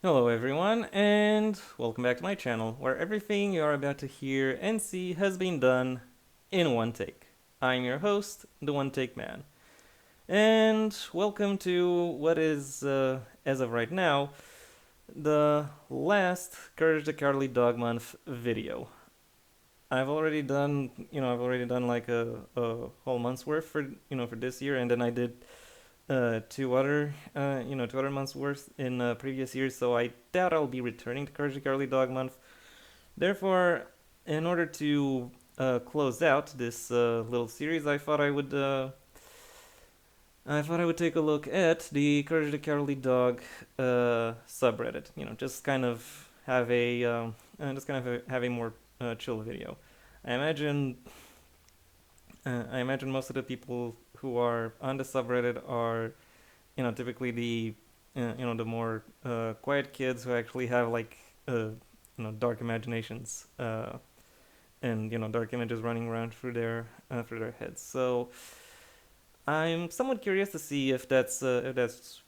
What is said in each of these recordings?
Hello everyone, and welcome back to my channel, where everything you are about to hear and see has been done in one take. I'm your host, the One Take Man, and welcome to what is, as of right now, the last Courage the Cowardly Dog month video. I've already done like a whole month's worth for this year, and then I did two other months worth in previous years, so I doubt I'll be returning to Courage the Cowardly Dog month. Therefore, in order to close out this little series, I thought I would take a look at the Courage the Cowardly Dog subreddit. Just kind of have a more chill video. I imagine I imagine most of the people who are on the subreddit are typically the more quiet kids who actually have like dark imaginations and dark images running around through their heads. So I'm somewhat curious to see if that's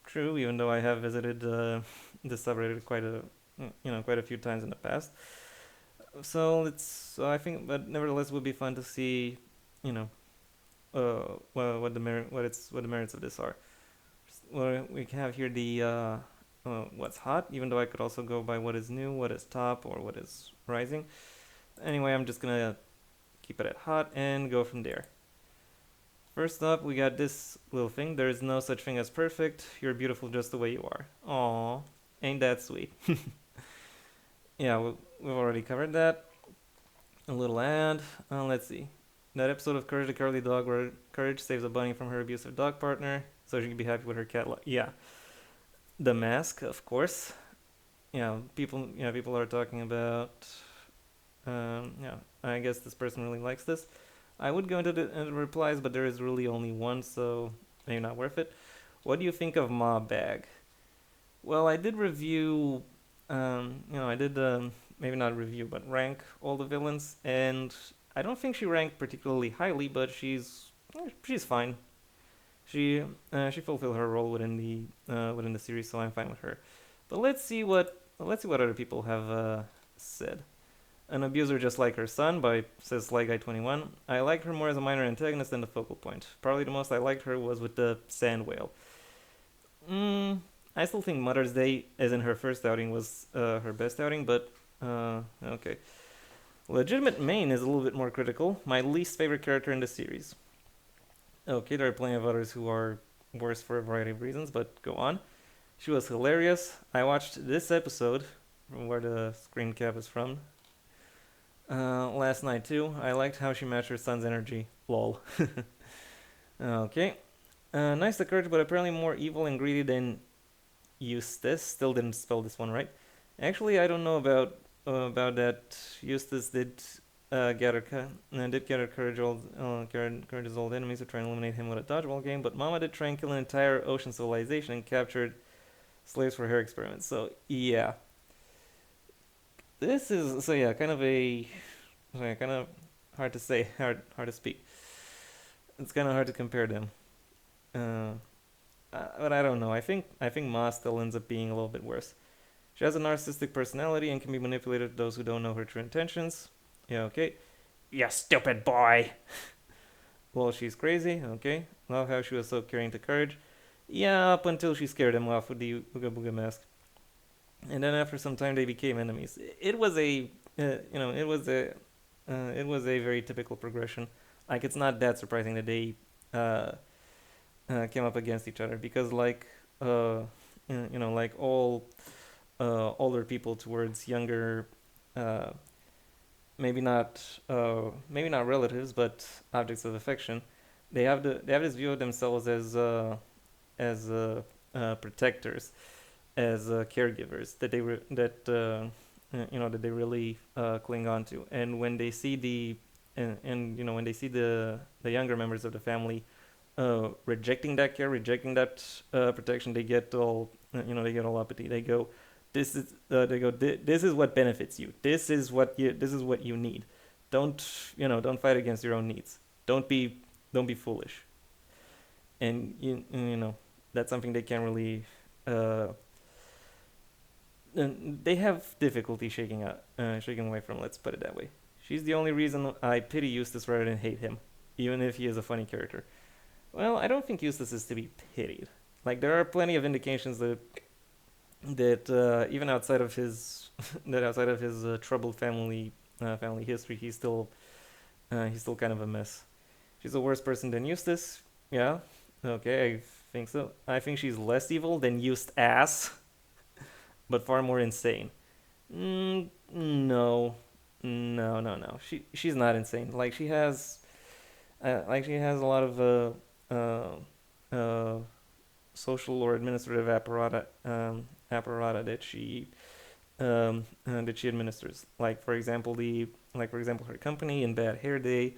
true, even though I have visited the subreddit quite a few times in the past. So I think, but nevertheless, it would be fun to see you know what the merits of this are. Well, we have here the what's hot, even though I could also go by what is new, what is top, or what is rising. Anyway, I'm just gonna keep it at hot and go from there. First up, we got this little thing. There is no such thing as perfect. You're beautiful just the way you are. Aww, ain't that sweet? Yeah, we've already covered that. A little ad. Let's see. That episode of Courage the Cowardly Dog where Courage saves a bunny from her abusive dog partner so she can be happy with her cat. Yeah, the mask, of course. People are talking about. I guess this person really likes this. I would go into the replies, but there is really only one, so maybe not worth it. What do you think of Mob Bag? Well, I did review. I did maybe not review, but rank all the villains, and I don't think she ranked particularly highly, but she's fine. She fulfilled her role within the series, so I'm fine with her. But let's see what other people have said. An abuser just like her son by says Sly Guy 21. I liked her more as a minor antagonist than the focal point. Probably the most I liked her was with the sand whale. I still think Mother's Day, as in her first outing, was her best outing, but okay. Legitimate Main is a little bit more critical. My least favorite character in the series. Okay, there are plenty of others who are worse for a variety of reasons, but go on. She was hilarious. I watched this episode, from where the screen cap is from, last night too. I liked how she matched her son's energy. Lol. Okay. Nice to Courage, but apparently more evil and greedy than Eustace. Still didn't spell this one right. Actually, I don't know about that. Eustace did gather Courage's old enemies to try and eliminate him with a dodgeball game, but Mama did try and kill an entire ocean civilization and captured slaves for her experiments. So yeah, kind of kind of hard to say, hard to speak. It's kind of hard to compare them. Uh, but I don't know. I think Ma still ends up being a little bit worse. She has a narcissistic personality and can be manipulated to those who don't know her true intentions. Yeah, okay. You stupid boy. Well, she's crazy. Okay. Love how she was so caring to Courage. Yeah, up until she scared him off with the Ooga Booga mask. And then after some time, they became enemies. It was a, it was a very typical progression. Like it's not that surprising that they uh, came up against each other because like all older people towards younger, uh, maybe not relatives, but objects of affection. They have this view of themselves as protectors, as caregivers that they really cling on to. And when they see when they see the younger members of the family rejecting that care, rejecting that protection, they get all uppity. This is what benefits you. This is what you need. Don't fight against your own needs. Don't be foolish. And that's something they can't really uh, they have difficulty shaking away from. Let's put it that way. She's the only reason I pity Eustace rather than hate him, even if he is a funny character. Well, I don't think Eustace is to be pitied. Like there are plenty of indications that even outside of his troubled family history, he's still kind of a mess. She's a worse person than Eustace. Yeah, okay, I think so. I think she's less evil than Eustace, but far more insane. No, no. She's not insane. Like she has a lot of uh, social or administrative apparata that she administers. Like for example her company in Bad Hair Day,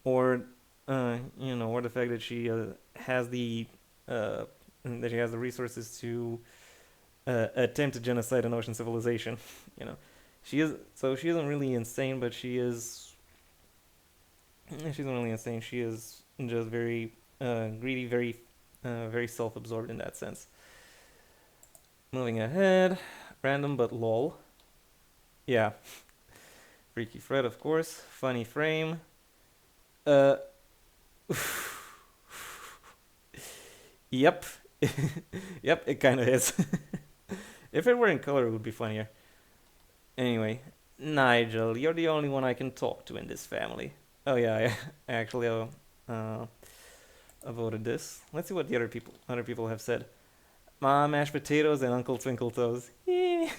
or or the fact that she has the resources to attempt to genocide an ocean civilization. You know, she isn't really insane, but she isn't really insane. She is just very greedy, very self-absorbed in that sense. Moving ahead, random but lol. Yeah, Freaky Fred, of course. Funny frame. Uh, yep, yep, it kind of is. If it were in color, it would be funnier. Anyway, Nigel, you're the only one I can talk to in this family. Oh yeah, I actually voted this. Let's see what the other people have said. Mom, mashed potatoes, and Uncle Twinkle Toes. Yeah,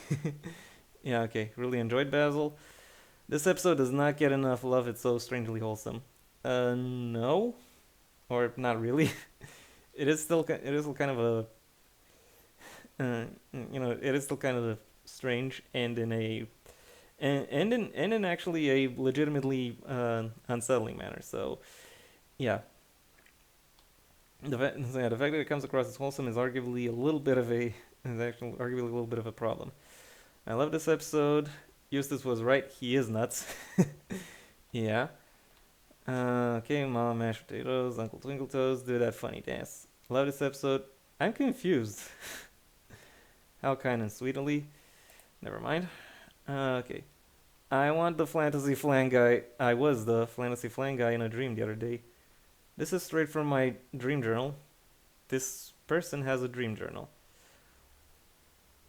okay. Really enjoyed Basil. This episode does not get enough love. It's so strangely wholesome. No, or not really. It is still kind of it is still kind of strange and in a and in actually a legitimately unsettling manner. So yeah, the fact that it comes across as wholesome is arguably a little bit of a is actually arguably a little bit of a problem. I love this episode. Eustace was right. He is nuts. Yeah. Okay, Mama mashed potatoes, Uncle Twinkle Toes, do that funny dance. Love this episode. I'm confused. How kind and sweetly. Never mind. Okay. I want the fantasy flan guy. I was the fantasy flan guy in a dream the other day. This is straight from my dream journal. This person has a dream journal.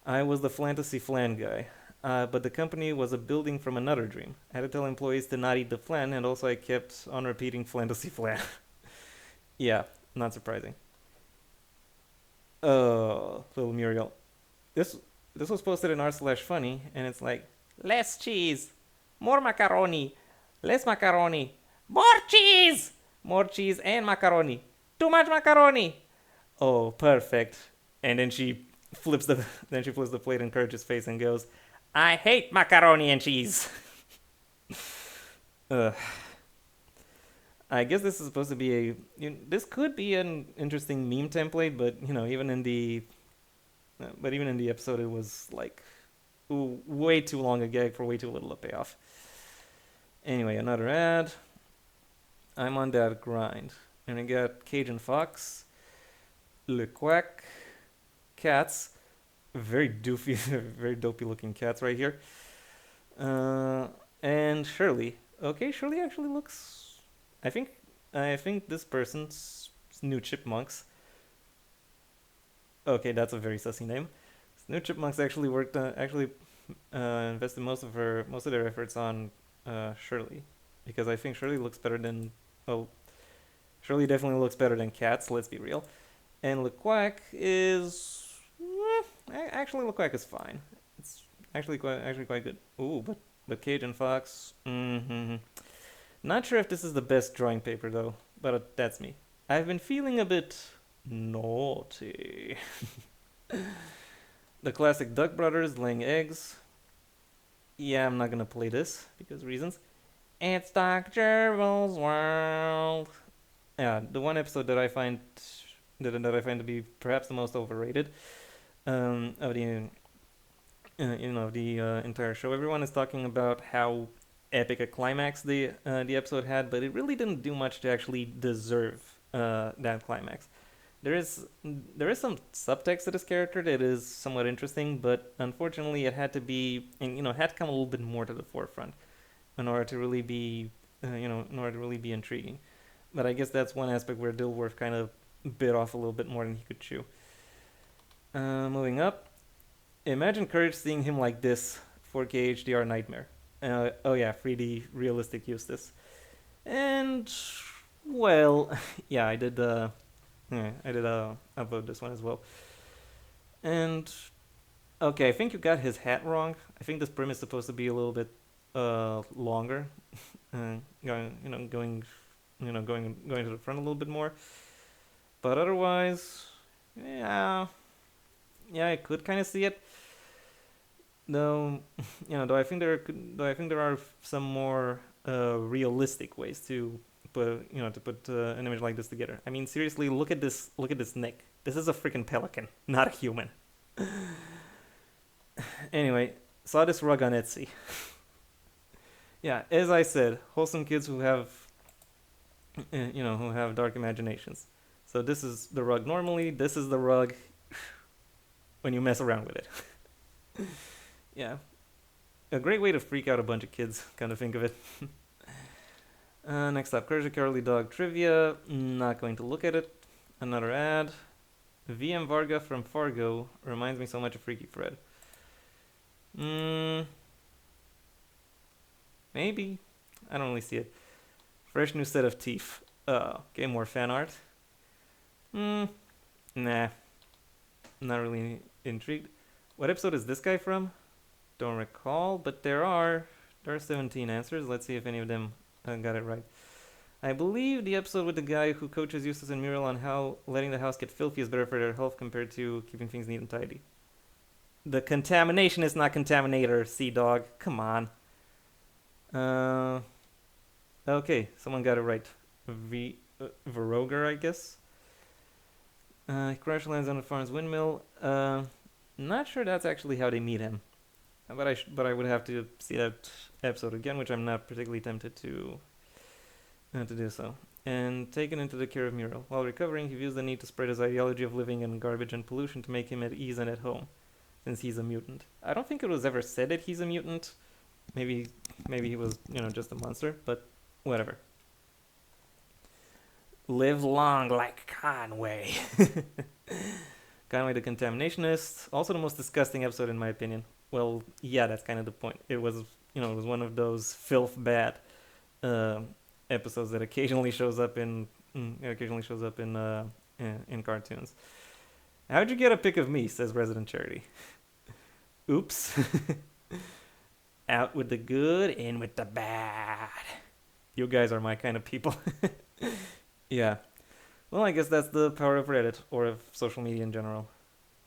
I was the fantasy flan guy. But the company was a building from another dream. I had to tell employees to not eat the flan, and also I kept on repeating fantasy flan. Yeah, not surprising. Oh, little Muriel. This this was posted in r/funny, and it's like less cheese, more macaroni, less macaroni, more cheese and macaroni, too much macaroni. Oh, perfect. And then she flips the plate in Courage's face and goes, I hate macaroni and cheese. Ugh. I guess this is supposed to be this could be an interesting meme template, but even in the episode, it was like way too long a gag for way too little a payoff. Anyway, another ad. I'm on that grind, and I got Cajun Fox, Le Quack, cats, very doofy, very dopey looking cats right here. And Shirley. Okay, Shirley actually looks. I think this person's new chipmunks. Okay, that's a very sussy name. New chipmunks actually invested most of their efforts on Shirley, because I think Shirley looks better than Shirley definitely looks better than cats. Let's be real. And LeQuack is actually LeQuack is fine. It's actually quite good. Ooh, but Cajun Fox. Not sure if this is the best drawing paper though, but that's me. I've been feeling a bit naughty. The classic Duck Brothers laying eggs. Yeah, I'm not gonna play this because reasons. It's Dr. Gerbil's world. Yeah, the one episode that I find to be perhaps the most overrated of the entire show. Everyone is talking about how epic a climax the episode had, but it really didn't do much to actually deserve that climax. there is some subtext to this character that is somewhat interesting, but unfortunately, it had to be, and it had to come a little bit more to the forefront in order to really be, in order to really be intriguing. But I guess that's one aspect where Dilworth kind of bit off a little bit more than he could chew. Moving up, imagine Courage seeing him like this 4K HDR nightmare. Oh yeah, 3D realistic Eustace. And well, yeah, I did upvote this one as well. And okay, I think you got his hat wrong. I think this brim is supposed to be a little bit longer, going to the front a little bit more. But otherwise, yeah, I could kind of see it. Though, though I think there are some more realistic ways to put an image like this together. I mean, seriously, look at this neck. This is a freaking pelican, not a human. Anyway, saw this rug on Etsy. Yeah, as I said, wholesome kids who have who have dark imaginations. So this is the rug normally. This is the rug when you mess around with it. Yeah, a great way to freak out a bunch of kids. Kind of think of it. Next up, CourageTheCowardlyDog trivia. Not going to look at it. Another ad. VM Varga from Fargo reminds me so much of Freaky Fred. Maybe. I don't really see it. Fresh new set of teeth. Okay, more fan art. Nah. Not really intrigued. What episode is this guy from? Don't recall, but there are 17 answers. Let's see if any of them got it right. I believe the episode with the guy who coaches Eustace and Muriel on how letting the house get filthy is better for their health compared to keeping things neat and tidy. The contamination is not contaminator, Sea Dog. Come on. Okay, someone got it right. Verroger, I guess. Crash lands on the farm's windmill. Not sure that's actually how they meet him. But I would have to see that episode again, which I'm not particularly tempted to do so. And taken into the care of Muriel. While recovering, he views the need to spread his ideology of living in garbage and pollution to make him at ease and at home, since he's a mutant. I don't think it was ever said that he's a mutant. Maybe he was, just a monster, but whatever. Live long like Conway. Conway the Contaminationist. Also the most disgusting episode in my opinion. Well, yeah, that's kind of the point. It was, it was one of those filth bad episodes that occasionally shows up in cartoons. How'd you get a pic of me? Says Resident Charity. Oops. Out with the good, in with the bad. You guys are my kind of people. Yeah. Well, I guess that's the power of Reddit, or of social media in general.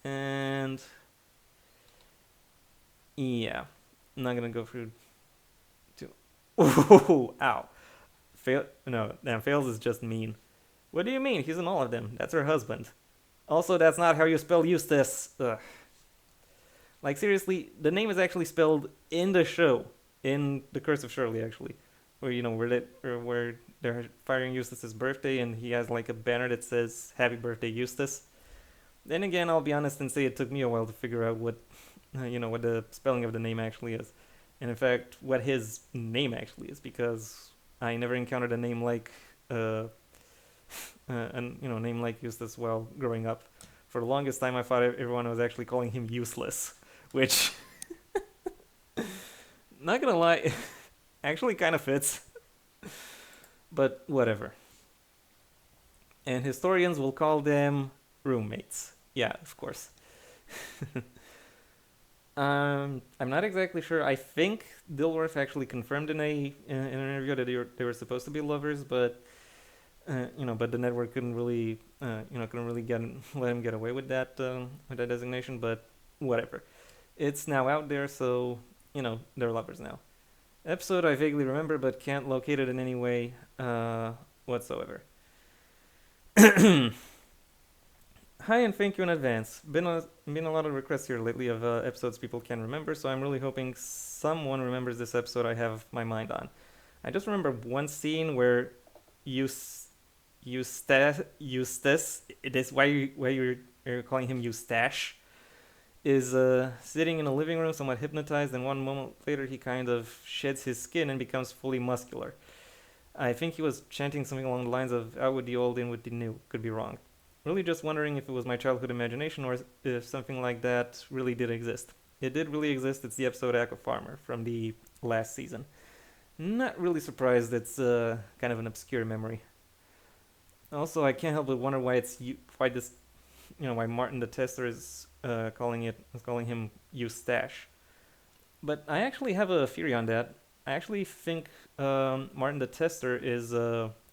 And yeah, I'm not gonna go through. Ooh, ow. Fails is just mean. What do you mean? He's in all of them. That's her husband. Also, that's not how you spell Eustace. Ugh. Like, seriously, the name is actually spelled in the show. In The Curse of Shirley, actually. Where they're firing Eustace's birthday and he has, like, a banner that says, Happy Birthday, Eustace. Then again, I'll be honest and say it took me a while to figure out what the spelling of the name actually is. And in fact, what his name actually is, because I never encountered a name like, name like Eustace while growing up. For the longest time, I thought everyone was actually calling him useless, which, not gonna lie, actually kind of fits. But whatever. And historians will call them roommates. Yeah, of course. I'm not exactly sure. I think Dilworth actually confirmed in an interview that they were supposed to be lovers, but but the network couldn't really let him get away with that designation. But whatever, it's now out there, so they're lovers now. Episode I vaguely remember, but can't locate it in any way whatsoever. Hi, and thank you in advance. Been a lot of requests here lately of episodes people can remember, so I'm really hoping someone remembers this episode I have my mind on. I just remember one scene where Eustace. It is why you're calling him Eustache. Is sitting in a living room, somewhat hypnotized, and one moment later he kind of sheds his skin and becomes fully muscular. I think he was chanting something along the lines of "out with the old, in with the new." Could be wrong. Really, just wondering if it was my childhood imagination or if something like that really did exist. It did really exist. It's the episode Aqua Farmer from the last season. Not really surprised. It's kind of an obscure memory. Also, I can't help but wonder why this why Martin the Tester is calling him Eustache. But I actually have a theory on that. I actually think Martin the Tester is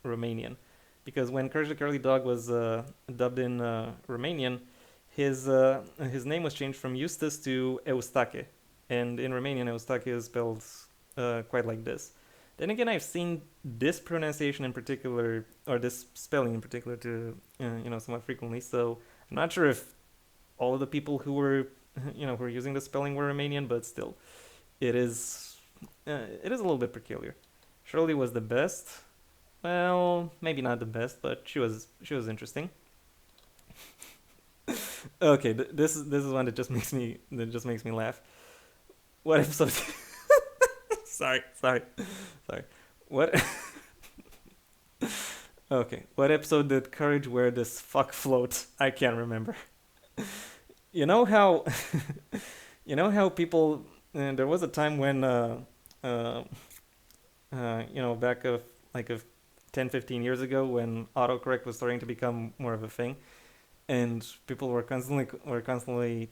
Romanian, because when Courage the Cowardly Dog was dubbed in Romanian, his name was changed from Eustace to Eustache, and in Romanian Eustache is spelled quite like this. Then again, I've seen this pronunciation in particular, or this spelling in particular, to somewhat frequently. So I'm not sure if all of the people who were who were using the spelling were Romanian, but still, it is it is a little bit peculiar. Shirley was the best. Well, maybe not the best, but she was interesting. Okay, this is one that just makes me laugh. What episode? sorry. What? Okay, what episode did Courage wear this fuck float? I can't remember. You know how, people. There was a time when, uh, back of like of 10, 15 years ago, when autocorrect was starting to become more of a thing, and people were constantly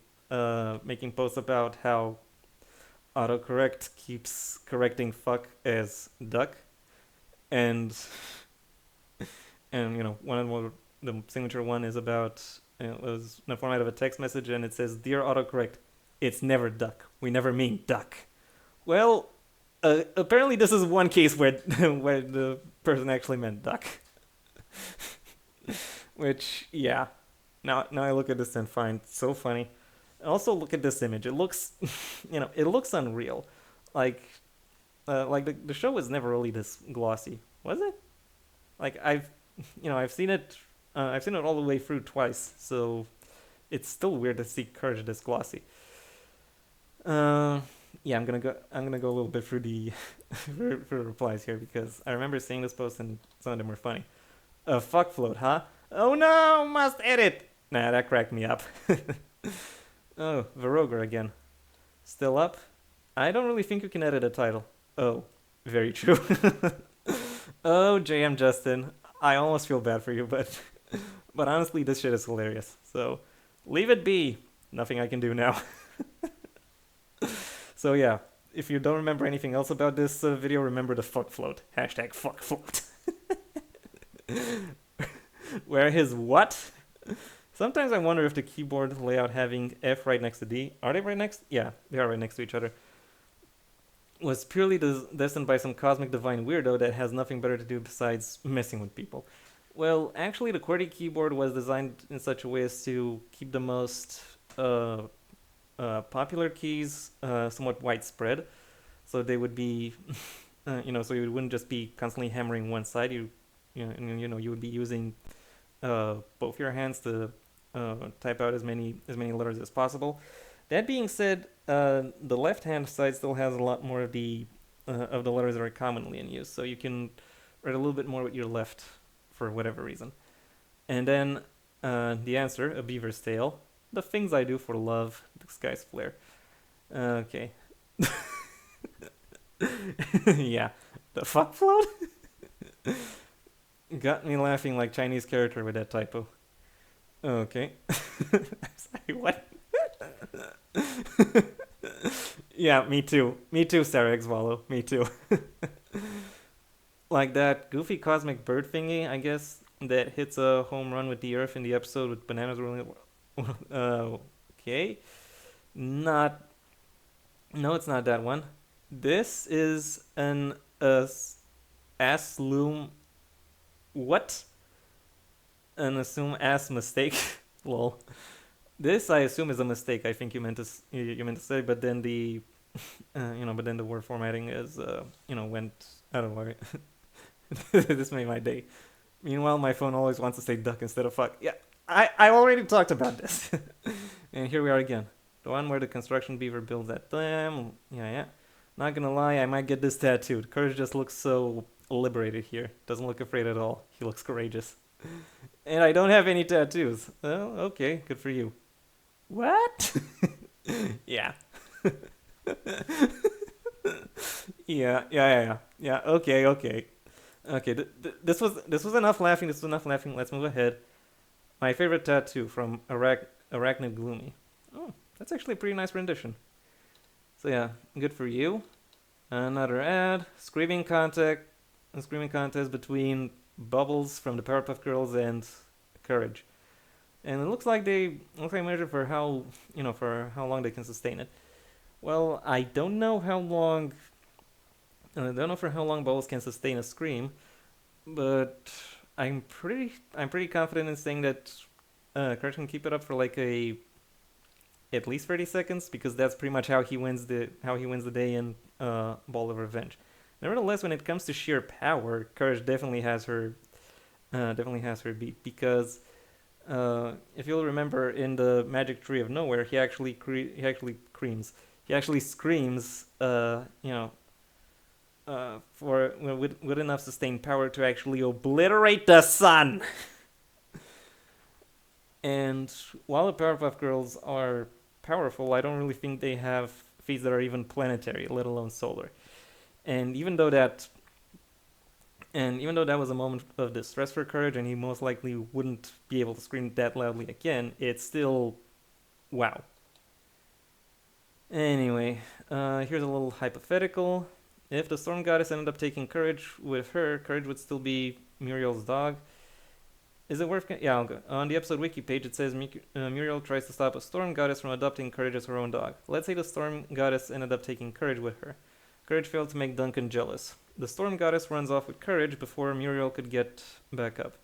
making posts about how autocorrect keeps correcting fuck as duck, and one of the signature one is about it was in the format of a text message, and it says, "Dear autocorrect, it's never duck. We never mean duck." Well, apparently this is one case where where the person actually meant duck. Which, yeah, now I look at this and find so funny. Also, look at this image. It looks, it looks unreal. Like, the show was never really this glossy, was it? Like I've seen it. I've seen it all the way through twice, so it's still weird to see Courage this glossy. Uh, yeah, I'm gonna go a little bit through the for replies here, because I remember seeing this post and some of them were funny. A fuck float, huh? Oh no, must edit. Nah, that cracked me up. Oh, Varoger again. Still up? I don't really think you can edit a title. Oh, very true. Oh, JM Justin, I almost feel bad for you, but honestly, this shit is hilarious. So leave it be. Nothing I can do now. So yeah, if you don't remember anything else about this video, remember the fuck float. Hashtag fuck float. Where his what? Sometimes I wonder if the keyboard layout having F right next to D, are they right next? Yeah, they are right next to each other, was purely destined by some cosmic divine weirdo that has nothing better to do besides messing with people. Well, actually, the QWERTY keyboard was designed in such a way as to keep the most popular keys somewhat widespread, so they would be, so you wouldn't just be constantly hammering one side. You would be using both your hands to type out as many letters as possible. That being said, the left-hand side still has a lot more of the letters that are commonly in use, so you can write a little bit more with your left for whatever reason. And then the answer, a beaver's tail, the things I do for love, the sky's flare. Okay. Yeah, the fuck float got me laughing like Chinese character with that typo. Okay. Sorry, what? Yeah, me too. Me too, Sarah Exvallo. Me too. Like that goofy cosmic bird thingy, I guess, that hits a home run with the Earth in the episode with bananas rolling. Okay. Not. No, it's not that one. This is an assume. What? An assume ass mistake. Lol. This I assume is a mistake. I think you meant to say, but then the but then the word formatting is went. I don't know why. This made my day. Meanwhile, my phone always wants to say duck instead of fuck. Yeah, I already talked about this. And here we are again. The one where the construction beaver builds that dam. Yeah, yeah. Not gonna lie, I might get this tattooed. Courage just looks so liberated here. Doesn't look afraid at all. He looks courageous. And I don't have any tattoos. Oh, okay, good for you. What? Yeah. Yeah. Okay, okay. Okay, this was enough laughing. This was enough laughing. Let's move ahead. My favorite tattoo from Arachnid Gloomy. Oh, that's actually a pretty nice rendition. So yeah, good for you. Another ad. Screaming contest between Bubbles from the Powerpuff Girls and Courage. And it looks like measure for how long they can sustain it. Well, I don't know how long. I don't know for how long Bubbles can sustain a scream, but I'm pretty confident in saying that Courage can keep it up for like a at least 30 seconds because that's pretty much how he wins the day in Ball of Revenge. Nevertheless, when it comes to sheer power, Courage definitely has her beat because if you'll remember in the Magic Tree of Nowhere, he actually screams for with enough sustained power to actually obliterate the sun. And while the Powerpuff Girls are powerful, I don't really think they have feats that are even planetary, let alone solar. And even though that was a moment of distress for Courage, and he most likely wouldn't be able to scream that loudly again, it's still wow. Anyway, here's a little hypothetical. If the Storm Goddess ended up taking Courage with her, Courage would still be Muriel's dog. Is it worth? Yeah, I'll go. On the episode wiki page, it says Muriel tries to stop a Storm Goddess from adopting Courage as her own dog. Let's say the Storm Goddess ended up taking Courage with her. Courage failed to make Duncan jealous. The Storm Goddess runs off with Courage before Muriel could get back up.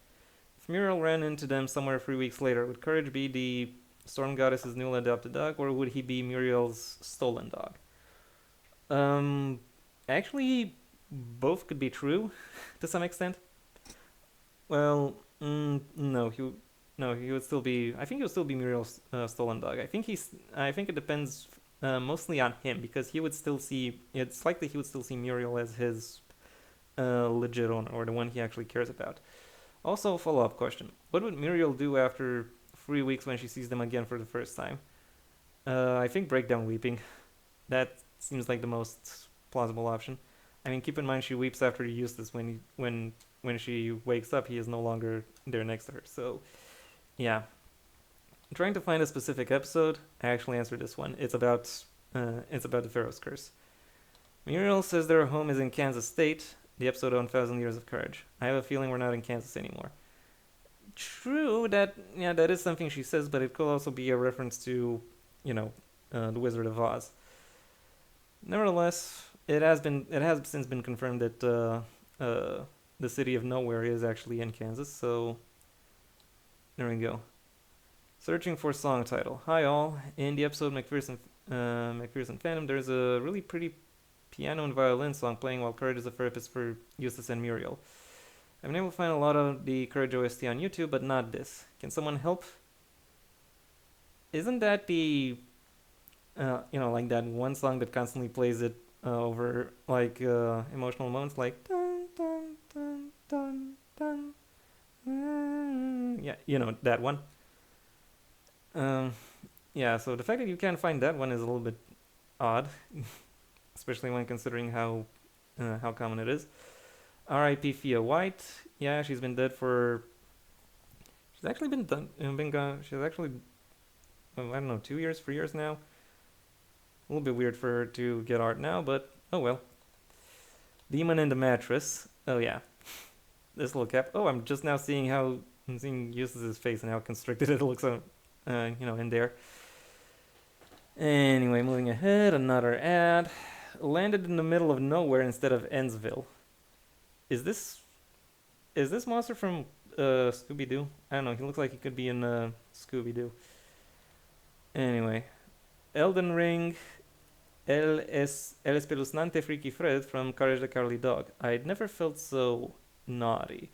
If Muriel ran into them somewhere 3 weeks later, would Courage be the Storm Goddess's newly adopted dog, or would he be Muriel's stolen dog? Actually, both could be true to some extent. Well, no, he would still be. I think he would still be Muriel's stolen dog. I think it depends mostly on him because he would still see. It's likely he would still see Muriel as his legit owner or the one he actually cares about. Also, follow-up question: what would Muriel do after 3 weeks when she sees them again for the first time? I think breakdown weeping. That seems like the most plausible option. I mean, keep in mind she weeps after Eustace when she wakes up, he is no longer there next to her. So, yeah. I'm trying to find a specific episode. I actually answered this one. It's about the Pharaoh's Curse. Muriel says their home is in Kansas State. The episode on Thousand Years of Courage. I have a feeling we're not in Kansas anymore. True, that is something she says, but it could also be a reference to, the Wizard of Oz. Nevertheless, it has since been confirmed that the city of Nowhere is actually in Kansas. So there we go. Searching for song title. Hi all. In the episode McPherson Phantom, there's a really pretty piano and violin song playing while Courage is a therapist for Eustace and Muriel. I've been able to find a lot of the Courage OST on YouTube, but not this. Can someone help? Isn't that the like that one song that constantly plays it over like emotional moments, like dun dun dun dun dun. Yeah, that one. Um, yeah. So the fact that you can't find that one is a little bit odd, especially when considering how common it is. R.I.P. Fia White. Yeah, she's been dead for. She's actually been gone. She's actually, I don't know, 2 years, 3 years now. A little bit weird for her to get art now, but oh well. Demon in the Mattress. Oh yeah, this little cap. Oh, I'm just now seeing Eustace's face and how constricted it looks in there. Anyway, moving ahead, another ad. Landed in the middle of nowhere instead of Ennsville. Is this monster from Scooby Doo? I don't know. He looks like he could be in Scooby Doo. Anyway, Elden Ring. El Espeluznante Freaky Fred from Courage the Cowardly Dog. I'd never felt so naughty.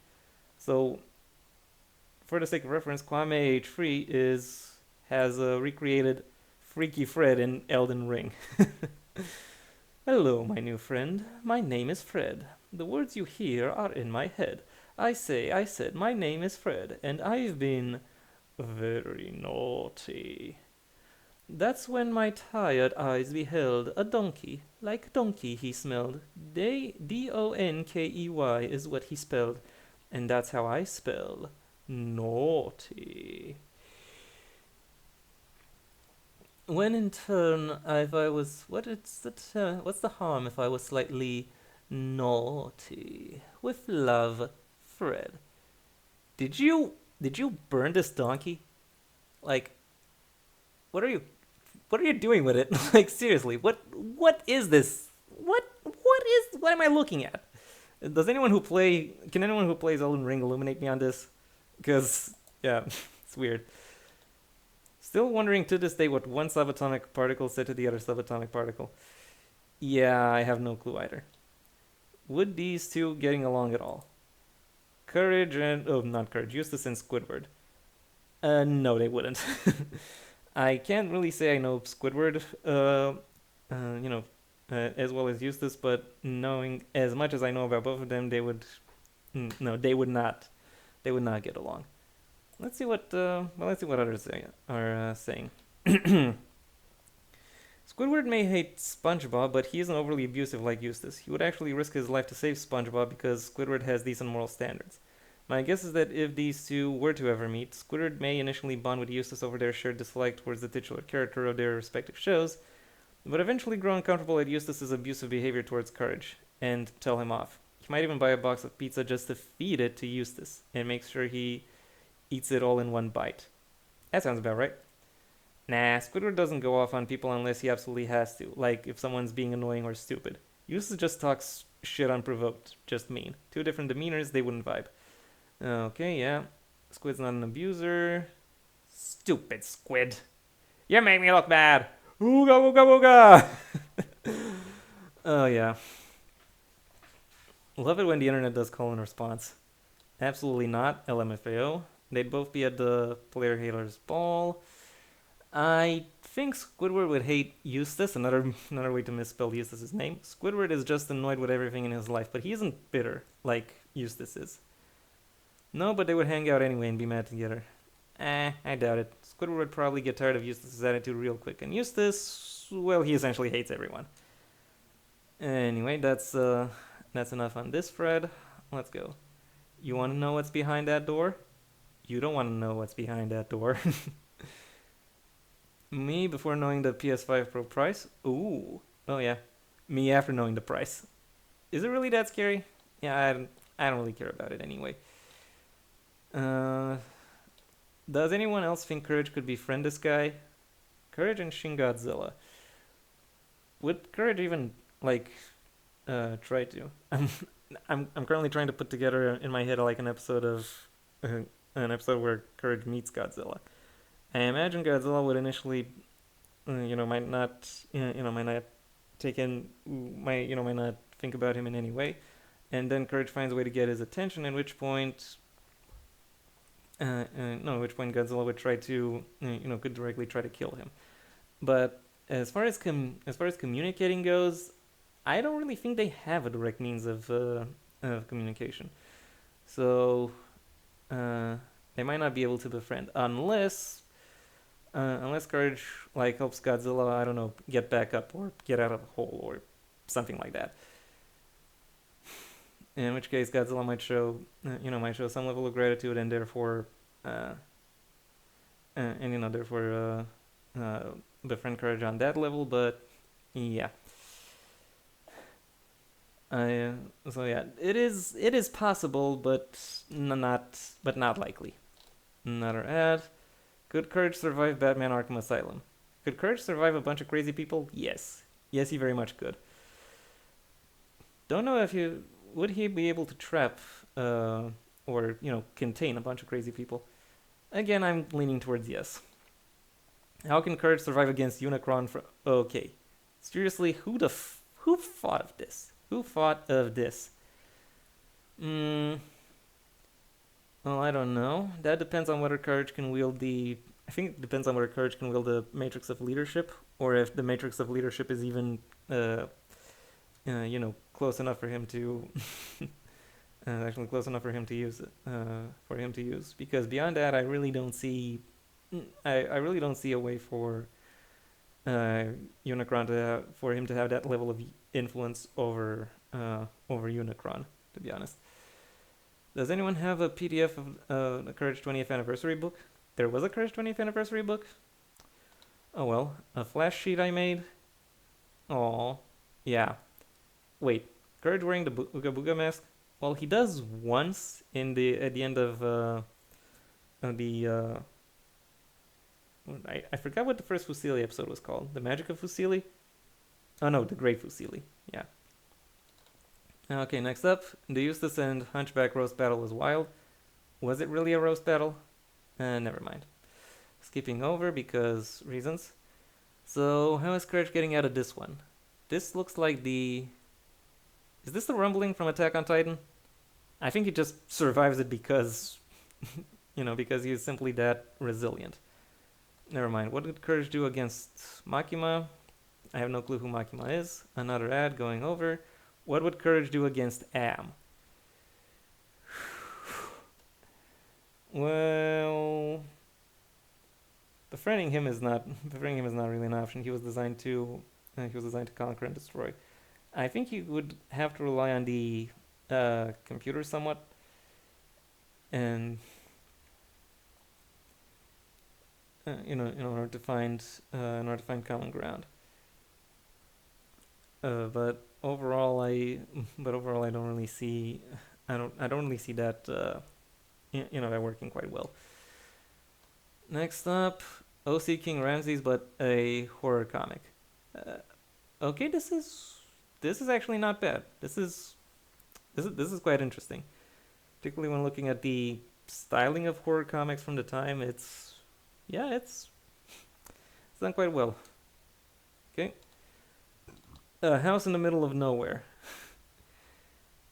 So, for the sake of reference, Kwame H3 has recreated Freaky Fred in Elden Ring. Hello, my new friend. My name is Fred. The words you hear are in my head. I said, my name is Fred, and I've been very naughty. That's when my tired eyes beheld a donkey. Like donkey he smelled. Donkey is what he spelled. And that's how I spell naughty. When in turn, if I was, what's the harm if I was slightly naughty? With love, Fred. Did you burn this donkey? Like, what are you doing with it? Like, seriously, what is this? What am I looking at? Can anyone who plays Elden Ring illuminate me on this? Because, yeah, it's weird. Still wondering to this day what one subatomic particle said to the other subatomic particle. Yeah, I have no clue either. Would these two getting along at all? Courage and... oh, not Courage. Eustace and Squidward. No, they wouldn't. I can't really say I know Squidward, as well as Eustace, but knowing as much as I know about both of them, they would... no, they would not. They would not get along. Let's see what others are saying. Squidward may hate SpongeBob, but he isn't overly abusive like Eustace. He would actually risk his life to save SpongeBob because Squidward has decent moral standards. My guess is that if these two were to ever meet, Squidward may initially bond with Eustace over their shared dislike towards the titular character of their respective shows, but eventually grow uncomfortable at Eustace's abusive behavior towards Courage, and tell him off. He might even buy a box of pizza just to feed it to Eustace, and make sure he eats it all in one bite. That sounds about right. Nah, Squidward doesn't go off on people unless he absolutely has to, like if someone's being annoying or stupid. Eustace just talks shit unprovoked, just mean. Two different demeanors, they wouldn't vibe. Okay, yeah. Squid's not an abuser. Stupid Squid. You make me look bad. Ooga ooga ooga. Oh yeah. Love it when the internet does call and response. Absolutely not, LMFAO. They'd both be at the player haters ball. I think Squidward would hate Eustace, another way to misspell Eustace's name. Squidward is just annoyed with everything in his life, but he isn't bitter like Eustace is. No, but they would hang out anyway and be mad together. I doubt it. Squidward would probably get tired of Eustace's attitude real quick, and Eustace, well, he essentially hates everyone. Anyway, that's enough on this thread. Let's go. You want to know what's behind that door? You don't want to know what's behind that door. Me before knowing the PS5 Pro price? Ooh. Oh yeah. Me after knowing the price. Is it really that scary? Yeah, I don't really care about it anyway. Does anyone else think Courage could befriend this guy? Courage and Shin Godzilla. Would Courage even try to? I'm currently trying to put together in my head like an episode where Courage meets Godzilla. I imagine Godzilla would initially, might not think about him in any way, and then Courage finds a way to get his attention. At which point Godzilla would try to, could directly try to kill him. But as far as communicating goes, I don't really think they have a direct means of communication. So they might not be able to befriend unless Courage helps Godzilla, I don't know, get back up or get out of the hole or something like that. In which case Godzilla might show some level of gratitude and therefore befriend Courage on that level. But yeah. It is possible, but not likely. Another ad. Could Courage survive Batman Arkham Asylum? Could Courage survive a bunch of crazy people? Yes. Yes, he very much could. Don't know if would he be able to trap or contain a bunch of crazy people? Again, I'm leaning towards yes. How can Courage survive against Unicron? Okay. Seriously, who thought of this? Who thought of this? Well, I don't know. That depends on whether Courage can wield the. I think it depends on whether Courage can wield the Matrix of Leadership, or if the Matrix of Leadership is even, close enough for him to, actually close enough for him to use it, Because beyond that, I really don't see, I really don't see a way for, Unicron for him to have that level of influence over Unicron. To be honest. Does anyone have a PDF of the Courage 20th Anniversary book? There was a Courage 20th Anniversary book? Oh well. A flash sheet I made? Oh, yeah. Wait. Courage wearing the Ooga Booga mask? Well, he does once at the end of the I forgot what the first Fusili episode was called. The Magic of Fusili? Oh no, the Great Fusili. Yeah. Okay, next up, the Eustace and Hunchback roast battle was wild. Was it really a roast battle? Never mind. Skipping over because reasons. So, how is Courage getting out of this one? This looks like the... Is this the rumbling from Attack on Titan? I think he just survives it because... because he's simply that resilient. Never mind. What did Courage do against Makima? I have no clue who Makima is. Another ad going over. What would Courage do against Am? Well, befriending him is not really an option. He was designed to conquer and destroy. I think he would have to rely on the computer somewhat, and in order to find common ground. But overall, I don't really see that that working quite well. Next up, OC King Ramses, but a horror comic. Okay, this is actually not bad. This is quite interesting, particularly when looking at the styling of horror comics from the time. It's done quite well. Okay. A house in the middle of nowhere.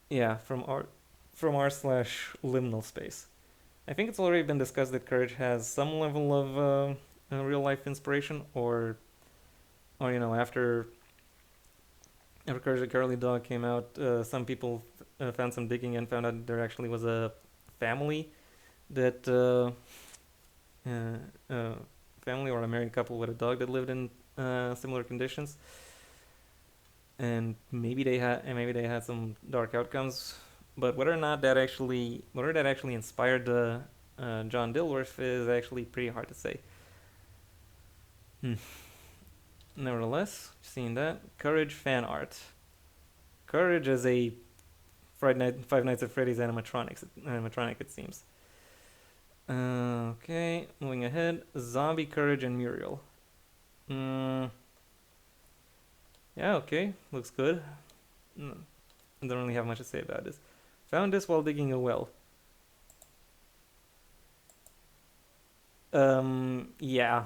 Yeah, from r/liminal space. I think it's already been discussed that Courage has some level of real life inspiration, or after Courage the Cowardly Dog came out, some people found some digging and found out there actually was a family that family or a married couple with a dog that lived in similar conditions. And maybe they had some dark outcomes, but whether that actually inspired John Dilworth is actually pretty hard to say. Nevertheless, seeing that Courage fan art. Courage is a Five Nights at Freddy's animatronic, it seems. Okay, moving ahead. Zombie Courage and Muriel. Yeah, okay, looks good. I don't really have much to say about this. Found this while digging a well. Yeah.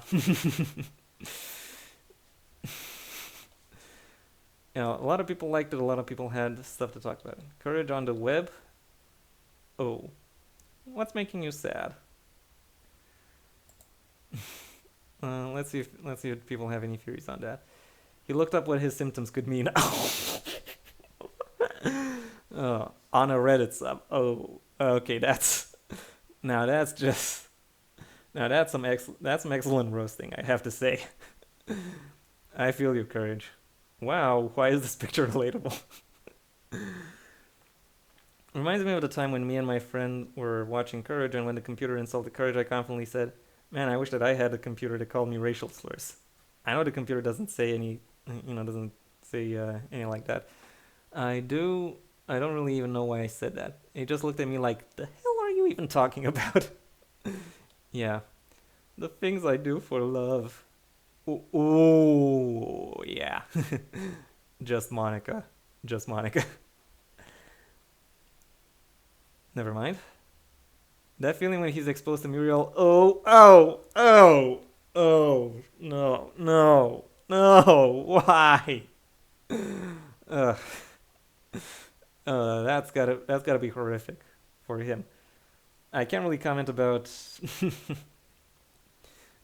A lot of people liked it, a lot of people had stuff to talk about. Courage on the web? Oh. What's making you sad? Let's see if people have any theories on that. He looked up what his symptoms could mean. On a Reddit sub. Oh, okay, that's some excellent roasting, I have to say. I feel you, Courage. Wow, why is this picture relatable? Reminds me of the time when me and my friend were watching Courage, and when the computer insulted Courage, I confidently said, "Man, I wish that I had a computer that called me racial slurs." I know the computer doesn't say any like that. I don't really even know why I said that. It just looked at me like, the hell are you even talking about? Yeah. The things I do for love. Ooh, yeah. Just Monica. Never mind. That feeling when he's exposed to Muriel. No, why? That's gotta be horrific for him. I can't really comment about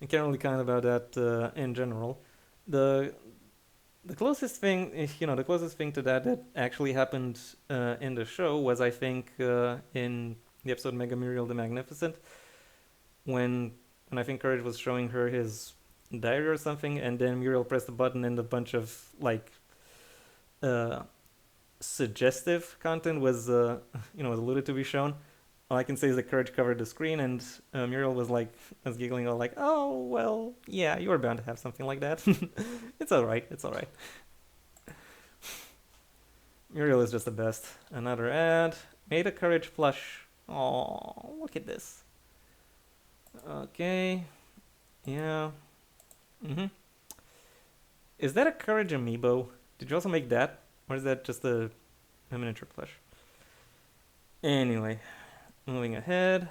I can't really comment about that in general. The the closest thing, the closest thing to that actually happened in the show was, I think, in the episode Mega Muriel the Magnificent, when I think Courage was showing her his diary or something, and then Muriel pressed a button and a bunch of like uh, suggestive content was was alluded to be shown. All I can say is that Courage covered the screen, and Muriel was giggling, all like, "Oh well, yeah, you were bound to have something like that. It's all right. It's all right." Muriel is just the best. Another ad. Made a Courage plush. Oh, look at this. Okay. Yeah. Mhm. Is that a Courage amiibo? Did you also make that, or is that just a miniature plush? Anyway, moving ahead.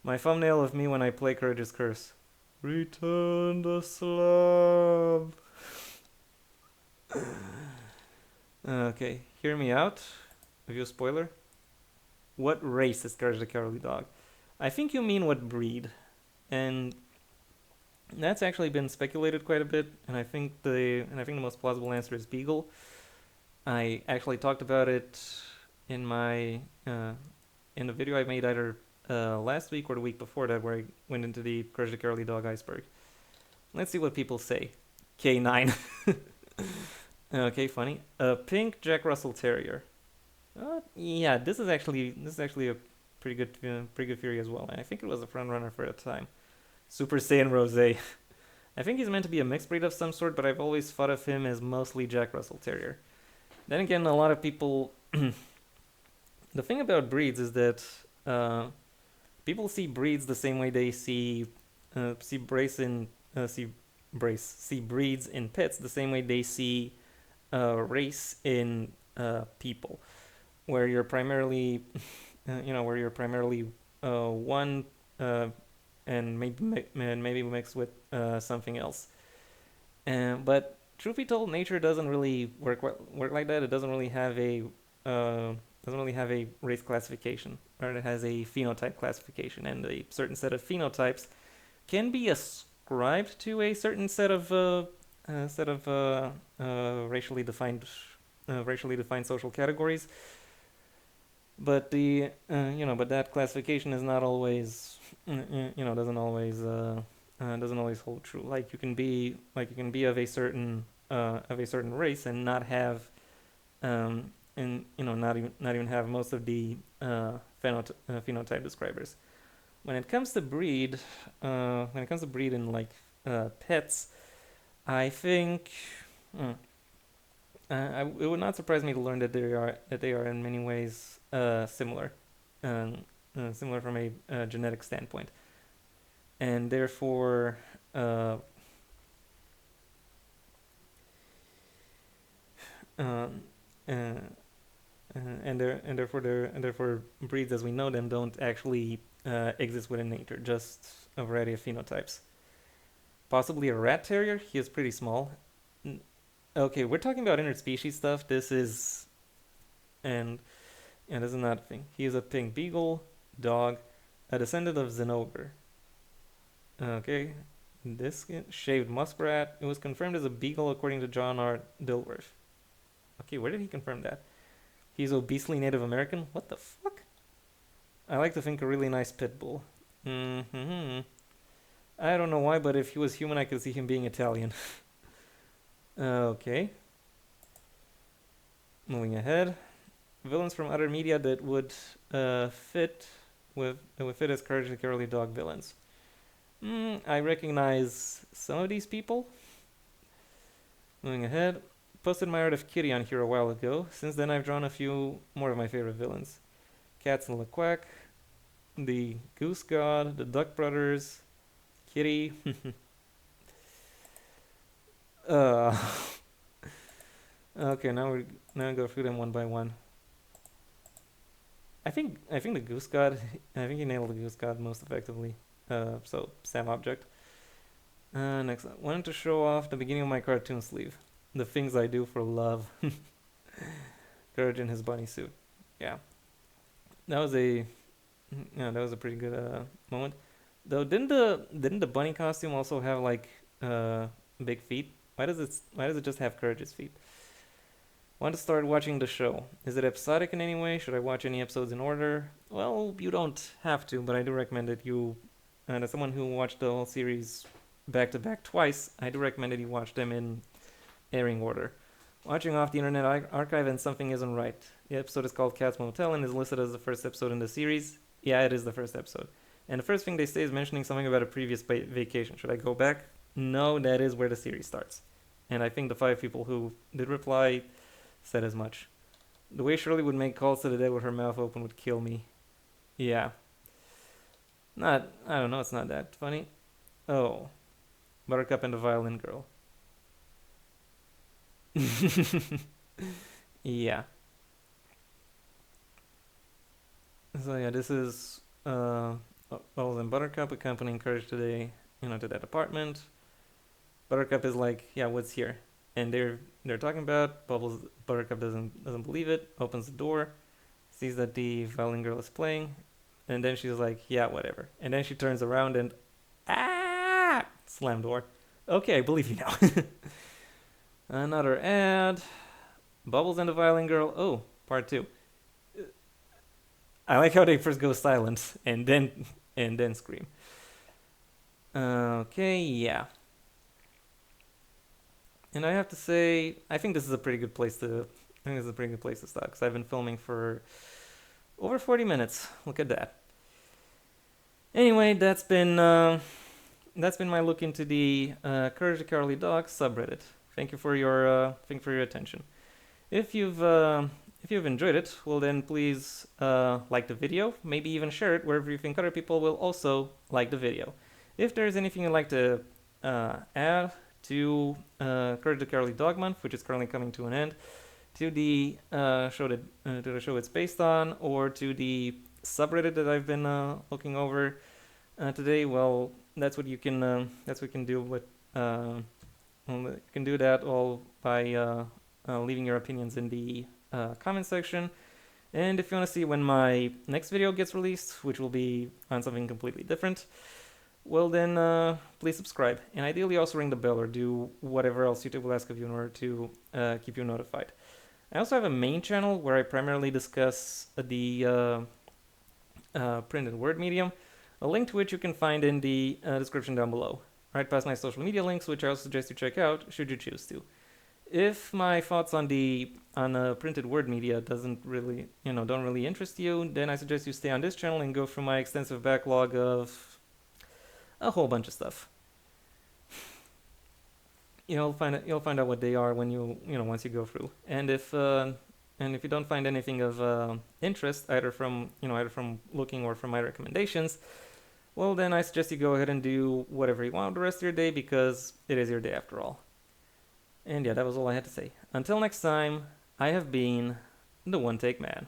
My thumbnail of me when I play Courage's Curse. Return the slab. Okay, hear me out. Review spoiler. What race is Courage the Cowardly Dog? I think you mean what breed, and that's actually been speculated quite a bit. And I think the most plausible answer is Beagle. I actually talked about it in my in the video I made either last week or the week before that, where I went into the Courage the Cowardly Dog iceberg. Let's see what people say. K9. Okay, funny. A pink Jack Russell Terrier. Yeah, this is actually a pretty good theory as well. And I think it was a front runner for the time. Super Saiyan Rose. I think he's meant to be a mixed breed of some sort, but I've always thought of him as mostly Jack Russell Terrier. Then again, a lot of people. The thing about breeds is that people see breeds the same way they see breeds in pets the same way they see race in people, where you're primarily, one and maybe mixed with something else. But truth be told, nature doesn't really work like that. It doesn't really have a race classification, or it has a phenotype classification, and a certain set of phenotypes can be ascribed to a certain set of racially defined social categories. But but that classification is not always, doesn't always hold true. Like you can be of a certain race and not have and not even have most of the phenotype describers. When it comes to breed, in like pets, I think it would not surprise me to learn that they are in many ways similar, similar from a genetic standpoint, and therefore. And therefore breeds as we know them don't actually exist within nature, just a variety of phenotypes. Possibly a rat terrier. He is pretty small. Okay, we're talking about interspecies stuff. This is this is not a thing. He is a pink beagle dog, a descendant of Zinogre. Okay, this shaved muskrat. It was confirmed as a beagle according to John R. Dilworth. Okay, where did he confirm that? He's obesely Native American? What the fuck? I like to think a really nice pit bull. I don't know why, but if he was human, I could see him being Italian. Okay. Moving ahead. Villains from other media that would fit as Courage the Cowardly Dog villains. I recognize some of these people. Moving ahead. Posted my art of Kitty on here a while ago. Since then, I've drawn a few more of my favorite villains. Cats and LeQuack, the Goose God, the Duck Brothers, Kitty. Okay, now we go through them one by one. I think the Goose God. I think he nailed the Goose God most effectively. So Sam Object. Next, I wanted to show off the beginning of my cartoon sleeve. The things I do for love. Courage in his bunny suit. Yeah. That was a Yeah, that was a pretty good moment. Though, didn't the bunny costume also have like uh big feet? Why does it just have Courage's feet? Want to start watching the show? Is it episodic in any way? Should I watch any episodes in order? Well, you don't have to, but I do recommend that you. And as someone who watched the whole series back to back twice, I do recommend that you watch them in airing order. Watching off the Internet Archive and something isn't right. The episode is called Cat's Motel and is listed as the first episode in the series. Yeah, it is the first episode. And the first thing they say is mentioning something about a previous vacation. Should I go back? No, that is where the series starts. And I think the 5 people who did reply said as much. The way Shirley would make calls to the dead with her mouth open would kill me. Yeah. I don't know, it's not that funny. Oh. Buttercup and the Violin Girl. Yeah. So yeah, this is Bubbles and Buttercup accompanying Courage today, to that apartment. Buttercup is like, yeah, what's here? And they're talking about Bubbles. Buttercup doesn't believe it. Opens the door, sees that the violin girl is playing, and then she's like, yeah, whatever. And then she turns around and slam door. Okay, I believe you now. Another ad. Bubbles and the violin girl. Oh, part 2. I like how they first go silent and then scream. Okay, yeah. And I have to say, I think this is a pretty good place to. I think this is a pretty good place to stop because I've been filming for over 40 minutes. Look at that. Anyway, that's been my look into the Courage the Cowardly Dog subreddit. Thank you for your attention. If you've enjoyed it, well then please like the video, maybe even share it wherever you think other people will also like the video. If there's anything you'd like to add to Courage the Cowardly Dog Month, which is currently coming to an end, to the show it's based on, or to the subreddit that I've been looking over today, well, that's what you can do with you can do that all by leaving your opinions in the comment section. And if you want to see when my next video gets released, which will be on something completely different, well then please subscribe, and ideally also ring the bell or do whatever else YouTube will ask of you in order to keep you notified. I also have a main channel where I primarily discuss the print and word medium, a link to which you can find in the description down below. Right past my social media links, which I also suggest you check out should you choose to. If my thoughts on printed word media don't really interest you, then I suggest you stay on this channel and go through my extensive backlog of a whole bunch of stuff. You'll find out what they are when once you go through. And if you don't find anything of interest, either from looking or from my recommendations, well then I suggest you go ahead and do whatever you want the rest of your day, because it is your day after all. And yeah, that was all I had to say. Until next time, I have been the One Take Man.